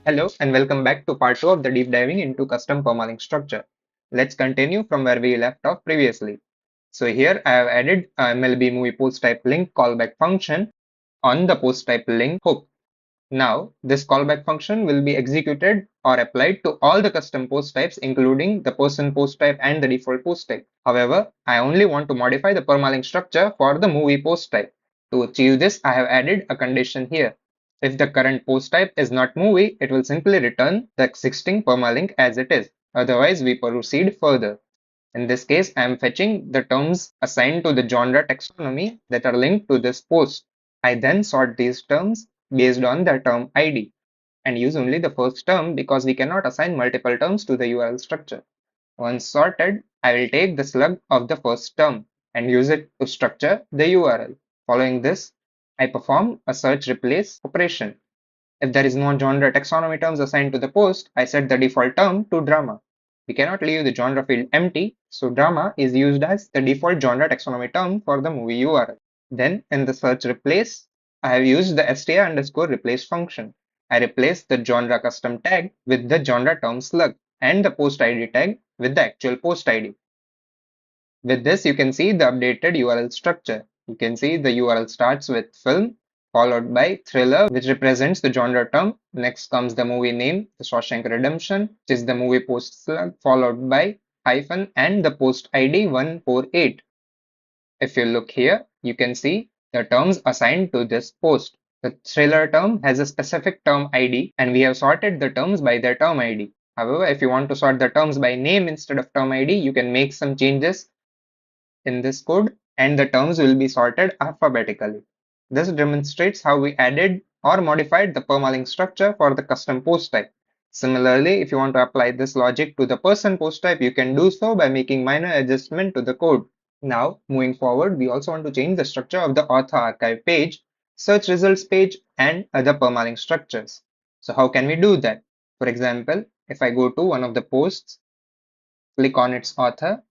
Hello and welcome back to part 2 of the deep diving into custom permalink structure. Let's continue from where we left off previously. So here I have added a MLB movie post type link callback function on the post type link hook. Now this callback function will be executed or applied to all the custom post types including the person post type and the default post type. However, I only want to modify the permalink structure for the movie post type. To achieve this, I have added a condition here. If the current post type is not movie, it will simply return the existing permalink as it is. Otherwise, we proceed further. In this case, I am fetching the terms assigned to the genre taxonomy that are linked to this post. I then sort these terms based on their term ID and use only the first term because we cannot assign multiple terms to the URL structure. Once sorted, I will take the slug of the first term and use it to structure the URL. Following this, I perform a search replace operation. If there is no genre taxonomy terms assigned to the post, I set the default term to drama. We cannot leave the genre field empty, so drama is used as the default genre taxonomy term for the movie URL. Then in the search replace, I have used the str underscore replace function. I replace the genre custom tag with the genre term slug and the post ID tag with the actual post ID. With this, you can see the updated URL structure. You can see the URL starts with film, followed by thriller, which represents the genre term. Next comes the movie name, The Shawshank Redemption, which is the movie post slug, followed by hyphen and the post ID 148. If you look here, you can see the terms assigned to this post. The thriller term has a specific term ID, and we have sorted the terms by their term ID. However, if you want to sort the terms by name instead of term ID, you can make some changes in this code and the terms will be sorted alphabetically. This demonstrates how we added or modified the permalink structure for the custom post type. Similarly, if you want to apply this logic to the person post type, you can do so by making minor adjustment to the code. Now, moving forward, we also want to change the structure of the author archive page, search results page, and other permalink structures. So how can we do that? For example, if I go to one of the posts, click on its author,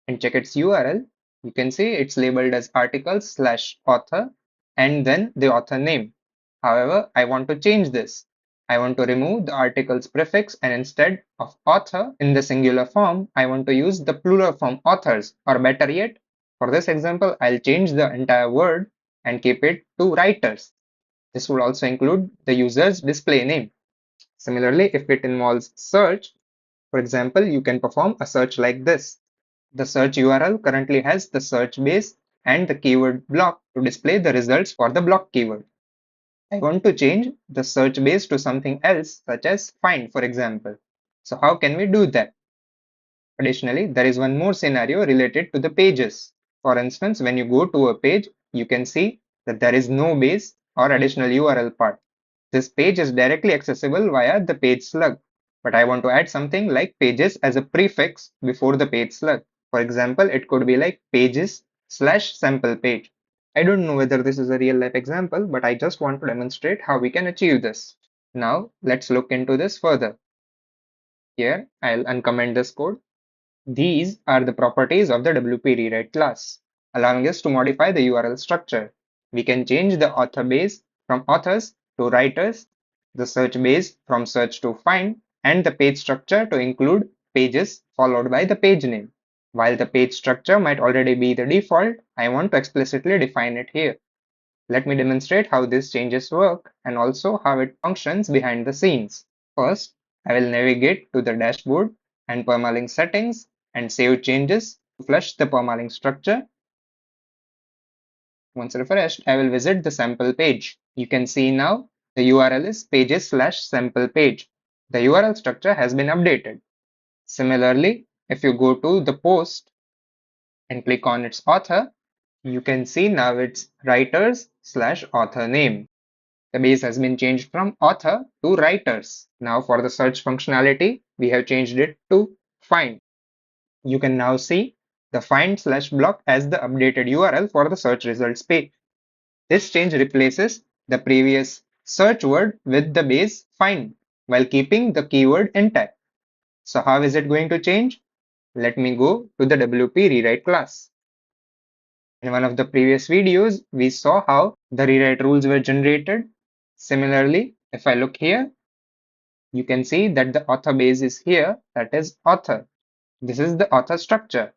and check its URL, you can see it's labeled as articles/author and then the author name. However, I want to change this. I want to remove the articles prefix and instead of author in the singular form, I want to use the plural form authors, or better yet, for this example, I'll change the entire word and keep it to writers. This would also include the user's display name. Similarly, if it involves search, for example, you can perform a search like this. The search URL currently has the search base and the keyword block to display the results for the block keyword. I want to change the search base to something else, such as find, for example. So how can we do that? Additionally, there is one more scenario related to the pages. For instance, when you go to a page, you can see that there is no base or additional URL part. This page is directly accessible via the page slug, but I want to add something like pages as a prefix before the page slug. For example, it could be like pages/sample page. I don't know whether this is a real life example, but I just want to demonstrate how we can achieve this. Now, let's look into this further. Here, I'll uncomment this code. These are the properties of the WP rewrite class, allowing us to modify the URL structure. We can change the author base from authors to writers, the search base from search to find, and the page structure to include pages followed by the page name. While the page structure might already be the default, I want to explicitly define it here. Let me demonstrate how these changes work and also how it functions behind the scenes. First, I will navigate to the dashboard and permalink settings and save changes to flush the permalink structure. Once refreshed, I will visit the sample page. You can see now the URL is pages/sample page. The URL structure has been updated. Similarly, if you go to the post and click on its author, you can see now it's writers/author name. The base has been changed from author to writers. Now for the search functionality, we have changed it to find. You can now see the find/block as the updated URL for the search results page. This change replaces the previous search word with the base find while keeping the keyword intact. So how is it going to change? Let me go to the WP rewrite class. In one of the previous videos, we saw how the rewrite rules were generated. Similarly, if I look here, You can see that the author base is here, that is author. This is the author structure.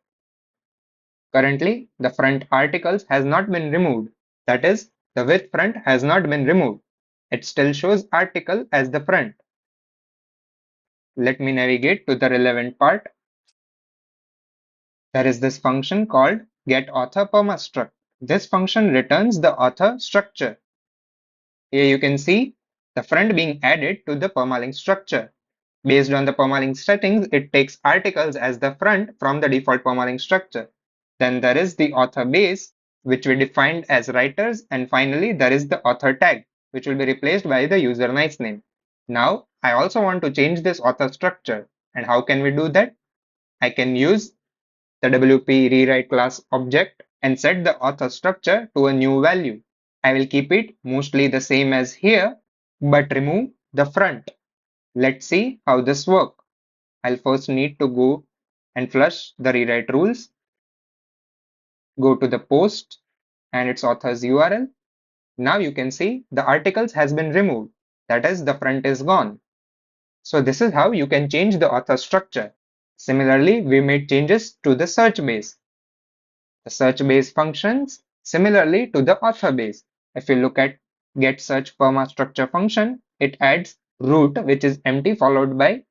Currently, the front articles has not been removed. That is, the with front has not been removed. It still shows article as the front. Let me navigate to the relevant part. There is this function called getAuthorPermaStruct. This function returns the author structure. Here you can see the front being added to the permalink structure. Based on the permalink settings, it takes articles as the front from the default permalink structure. Then there is the author base, which we defined as writers, and finally there is the author tag, which will be replaced by the user nice name. Now, I also want to change this author structure. And how can we do that? I can use the WP rewrite class object and set the author structure to a new value. I will keep it mostly the same as here, but remove the front. Let's see how this works. I'll first need to go and flush the rewrite rules. Go to the post and its author's URL. Now you can see the articles has been removed. That is, the front is gone. So this is how you can change the author structure. Similarly, we made changes to the search base. The search base functions similarly to the author base. If you look at getSearchPermaStructure function, it adds root, which is empty, followed by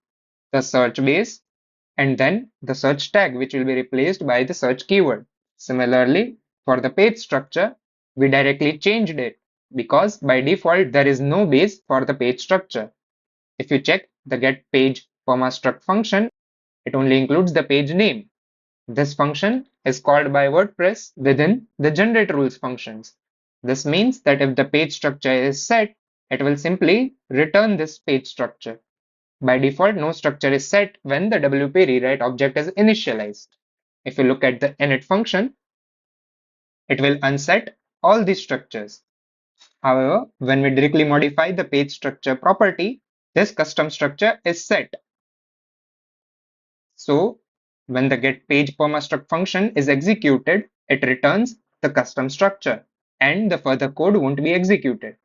the search base and then the search tag, which will be replaced by the search keyword. Similarly, for the page structure, we directly changed it because by default there is no base for the page structure. If you check the getPagePermaStruct function, it only includes the page name. This function is called by WordPress within the generate rules functions. This means that if the page structure is set, it will simply return this page structure. By default, no structure is set when the WP rewrite object is initialized. If you look at the init function, it will unset all these structures. However, when we directly modify the page structure property, this custom structure is set. So when the getPagePermaStruct function is executed, it returns the custom structure and the further code won't be executed.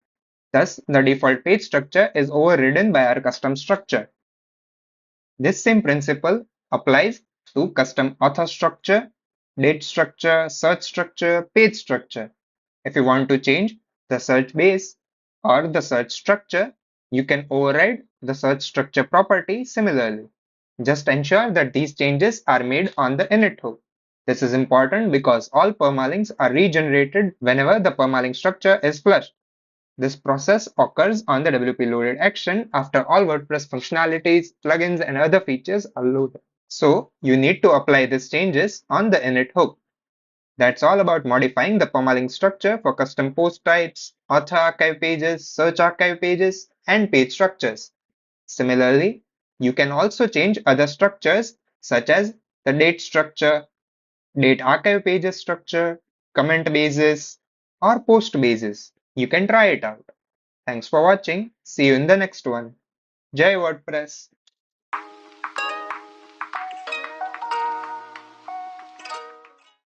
Thus, the default page structure is overridden by our custom structure. This same principle applies to custom author structure, date structure, search structure, page structure. If you want to change the search base or the search structure, you can override the search structure property similarly. Just ensure that these changes are made on the init hook. This is important because all permalinks are regenerated whenever the permalink structure is flushed. This process occurs on the WP loaded action after all WordPress functionalities, plugins, and other features are loaded. So you need to apply these changes on the init hook. That's all about modifying the permalink structure for custom post types, author archive pages, search archive pages, and page structures. Similarly, you can also change other structures such as the date structure, date archive pages structure, comment bases, or post bases. You can try it out. Thanks for watching. See you in the next one. Jai WordPress.